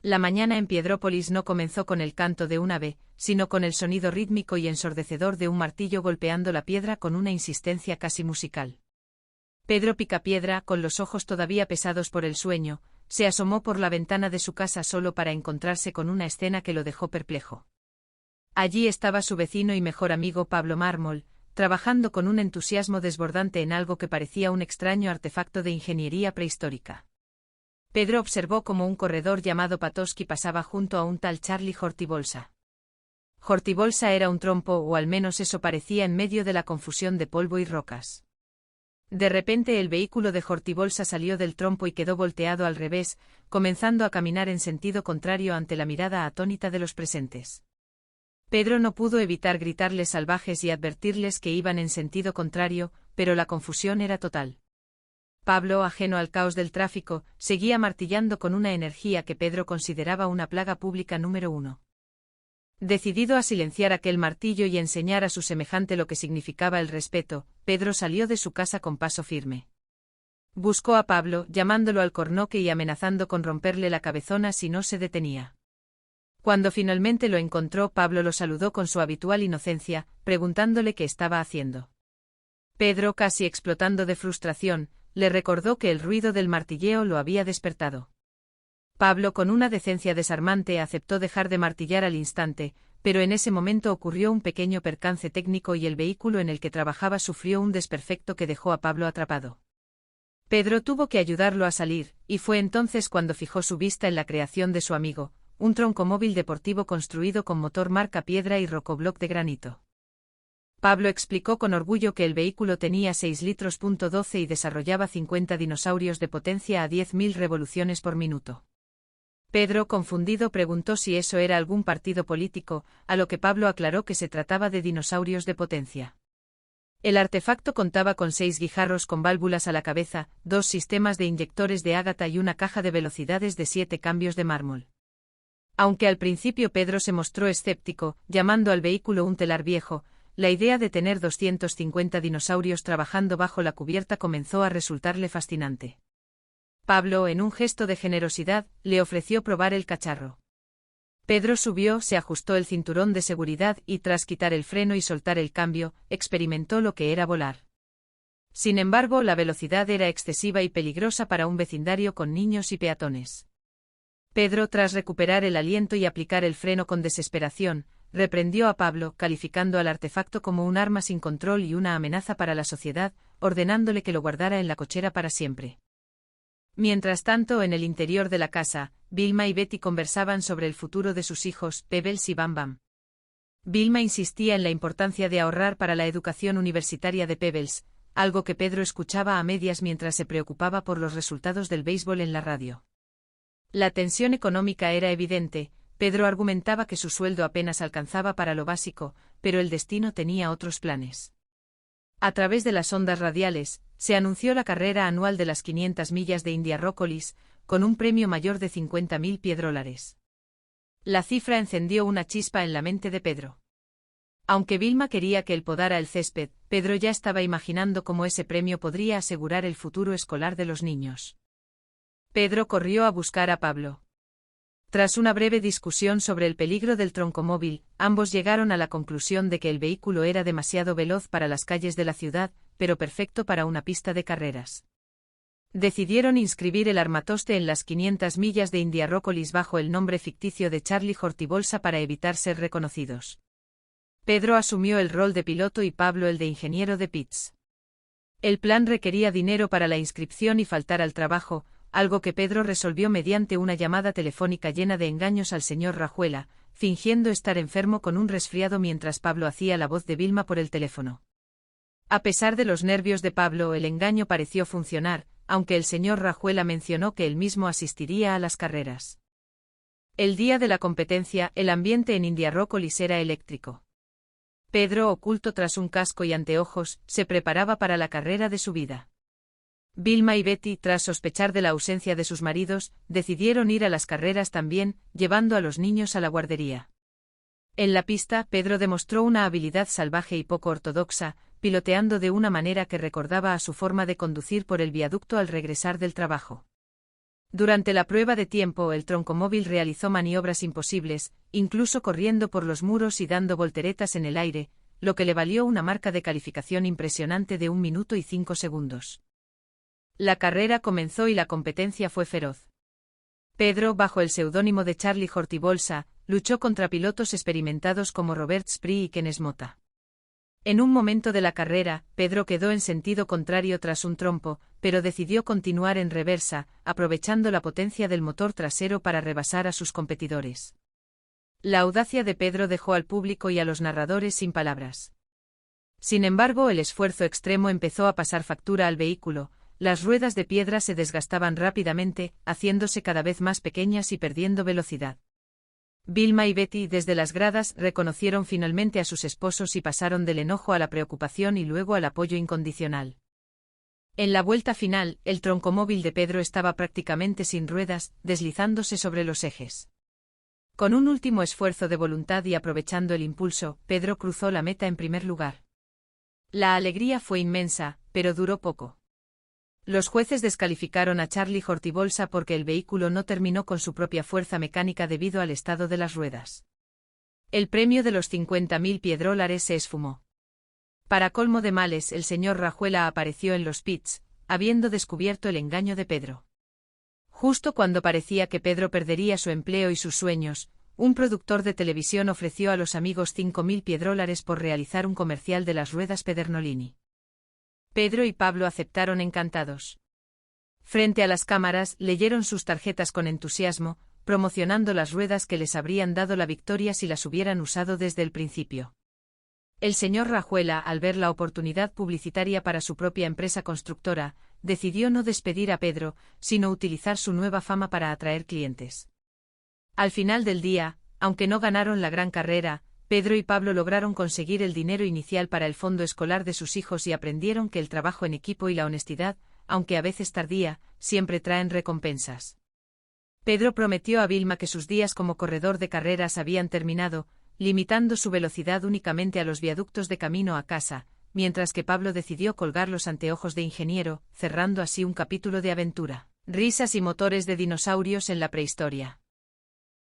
La mañana en Piedrópolis no comenzó con el canto de un ave, sino con el sonido rítmico y ensordecedor de un martillo golpeando la piedra con una insistencia casi musical. Pedro Picapiedra, con los ojos todavía pesados por el sueño, se asomó por la ventana de su casa solo para encontrarse con una escena que lo dejó perplejo. Allí estaba su vecino y mejor amigo Pablo Mármol, trabajando con un entusiasmo desbordante en algo que parecía un extraño artefacto de ingeniería prehistórica. Pedro observó cómo un corredor llamado Patoski pasaba junto a un tal Charlie Hortibolsa. Hortibolsa era un trompo, o al menos eso parecía en medio de la confusión de polvo y rocas. De repente el vehículo de Hortibolsa salió del trompo y quedó volteado al revés, comenzando a caminar en sentido contrario ante la mirada atónita de los presentes. Pedro no pudo evitar gritarles salvajes y advertirles que iban en sentido contrario, pero la confusión era total. Pablo, ajeno al caos del tráfico, seguía martillando con una energía que Pedro consideraba una plaga pública número 1. Decidido a silenciar aquel martillo y enseñar a su semejante lo que significaba el respeto, Pedro salió de su casa con paso firme. Buscó a Pablo, llamándolo al cornoque y amenazando con romperle la cabezona si no se detenía. Cuando finalmente lo encontró, Pablo lo saludó con su habitual inocencia, preguntándole qué estaba haciendo. Pedro, casi explotando de frustración, le recordó que el ruido del martilleo lo había despertado. Pablo, con una decencia desarmante, aceptó dejar de martillar al instante, pero en ese momento ocurrió un pequeño percance técnico y el vehículo en el que trabajaba sufrió un desperfecto que dejó a Pablo atrapado. Pedro tuvo que ayudarlo a salir, y fue entonces cuando fijó su vista en la creación de su amigo, un troncomóvil deportivo construido con motor marca piedra y rocobloc de granito. Pablo explicó con orgullo que el vehículo tenía 6 litros.12 y desarrollaba 50 dinosaurios de potencia a 10.000 revoluciones por minuto. Pedro, confundido, preguntó si eso era algún partido político, a lo que Pablo aclaró que se trataba de dinosaurios de potencia. El artefacto contaba con 6 guijarros con válvulas a la cabeza, 2 sistemas de inyectores de ágata y una caja de velocidades de 7 cambios de mármol. Aunque al principio Pedro se mostró escéptico, llamando al vehículo un telar viejo, la idea de tener 250 dinosaurios trabajando bajo la cubierta comenzó a resultarle fascinante. Pablo, en un gesto de generosidad, le ofreció probar el cacharro. Pedro subió, se ajustó el cinturón de seguridad y, tras quitar el freno y soltar el cambio, experimentó lo que era volar. Sin embargo, la velocidad era excesiva y peligrosa para un vecindario con niños y peatones. Pedro, tras recuperar el aliento y aplicar el freno con desesperación, reprendió a Pablo, calificando al artefacto como un arma sin control y una amenaza para la sociedad, ordenándole que lo guardara en la cochera para siempre. Mientras tanto, en el interior de la casa, Vilma y Betty conversaban sobre el futuro de sus hijos, Pebbles y Bam Bam. Vilma insistía en la importancia de ahorrar para la educación universitaria de Pebbles, algo que Pedro escuchaba a medias mientras se preocupaba por los resultados del béisbol en la radio. La tensión económica era evidente. Pedro argumentaba que su sueldo apenas alcanzaba para lo básico, pero el destino tenía otros planes. A través de las ondas radiales, se anunció la carrera anual de las 500 millas de Indianápolis, con un premio mayor de 50.000 $. La cifra encendió una chispa en la mente de Pedro. Aunque Vilma quería que él podara el césped, Pedro ya estaba imaginando cómo ese premio podría asegurar el futuro escolar de los niños. Pedro corrió a buscar a Pablo. Tras una breve discusión sobre el peligro del troncomóvil, ambos llegaron a la conclusión de que el vehículo era demasiado veloz para las calles de la ciudad, pero perfecto para una pista de carreras. Decidieron inscribir el armatoste en las 500 millas de Indianápolis bajo el nombre ficticio de Charlie Hortibolsa para evitar ser reconocidos. Pedro asumió el rol de piloto y Pablo el de ingeniero de pits. El plan requería dinero para la inscripción y faltar al trabajo, algo que Pedro resolvió mediante una llamada telefónica llena de engaños al señor Rajuela, fingiendo estar enfermo con un resfriado mientras Pablo hacía la voz de Vilma por el teléfono. A pesar de los nervios de Pablo, el engaño pareció funcionar, aunque el señor Rajuela mencionó que él mismo asistiría a las carreras. El día de la competencia, el ambiente en Indianápolis era eléctrico. Pedro, oculto tras un casco y anteojos, se preparaba para la carrera de su vida. Vilma y Betty, tras sospechar de la ausencia de sus maridos, decidieron ir a las carreras también, llevando a los niños a la guardería. En la pista, Pedro demostró una habilidad salvaje y poco ortodoxa, piloteando de una manera que recordaba a su forma de conducir por el viaducto al regresar del trabajo. Durante la prueba de tiempo el troncomóvil realizó maniobras imposibles, incluso corriendo por los muros y dando volteretas en el aire, lo que le valió una marca de calificación impresionante de 1 minuto y 5 segundos. La carrera comenzó y la competencia fue feroz. Pedro, bajo el seudónimo de Charlie Hortibolsa, luchó contra pilotos experimentados como Robert Spree y Ken Smota. En un momento de la carrera, Pedro quedó en sentido contrario tras un trompo, pero decidió continuar en reversa, aprovechando la potencia del motor trasero para rebasar a sus competidores. La audacia de Pedro dejó al público y a los narradores sin palabras. Sin embargo, el esfuerzo extremo empezó a pasar factura al vehículo, las ruedas de piedra se desgastaban rápidamente, haciéndose cada vez más pequeñas y perdiendo velocidad. Vilma y Betty desde las gradas reconocieron finalmente a sus esposos y pasaron del enojo a la preocupación y luego al apoyo incondicional. En la vuelta final, el troncomóvil de Pedro estaba prácticamente sin ruedas, deslizándose sobre los ejes. Con un último esfuerzo de voluntad y aprovechando el impulso, Pedro cruzó la meta en primer lugar. La alegría fue inmensa, pero duró poco. Los jueces descalificaron a Charlie Hortibolsa porque el vehículo no terminó con su propia fuerza mecánica debido al estado de las ruedas. El premio de los 50.000 piedrólares se esfumó. Para colmo de males, el señor Rajuela apareció en los pits, habiendo descubierto el engaño de Pedro. Justo cuando parecía que Pedro perdería su empleo y sus sueños, un productor de televisión ofreció a los amigos 5.000 piedrólares por realizar un comercial de las ruedas Pedernolini. Pedro y Pablo aceptaron encantados. Frente a las cámaras, leyeron sus tarjetas con entusiasmo, promocionando las ruedas que les habrían dado la victoria si las hubieran usado desde el principio. El señor Rajuela, al ver la oportunidad publicitaria para su propia empresa constructora, decidió no despedir a Pedro, sino utilizar su nueva fama para atraer clientes. Al final del día, aunque no ganaron la gran carrera, Pedro y Pablo lograron conseguir el dinero inicial para el fondo escolar de sus hijos y aprendieron que el trabajo en equipo y la honestidad, aunque a veces tardía, siempre traen recompensas. Pedro prometió a Vilma que sus días como corredor de carreras habían terminado, limitando su velocidad únicamente a los viaductos de camino a casa, mientras que Pablo decidió colgar los anteojos de ingeniero, cerrando así un capítulo de aventura, risas y motores de dinosaurios en la prehistoria.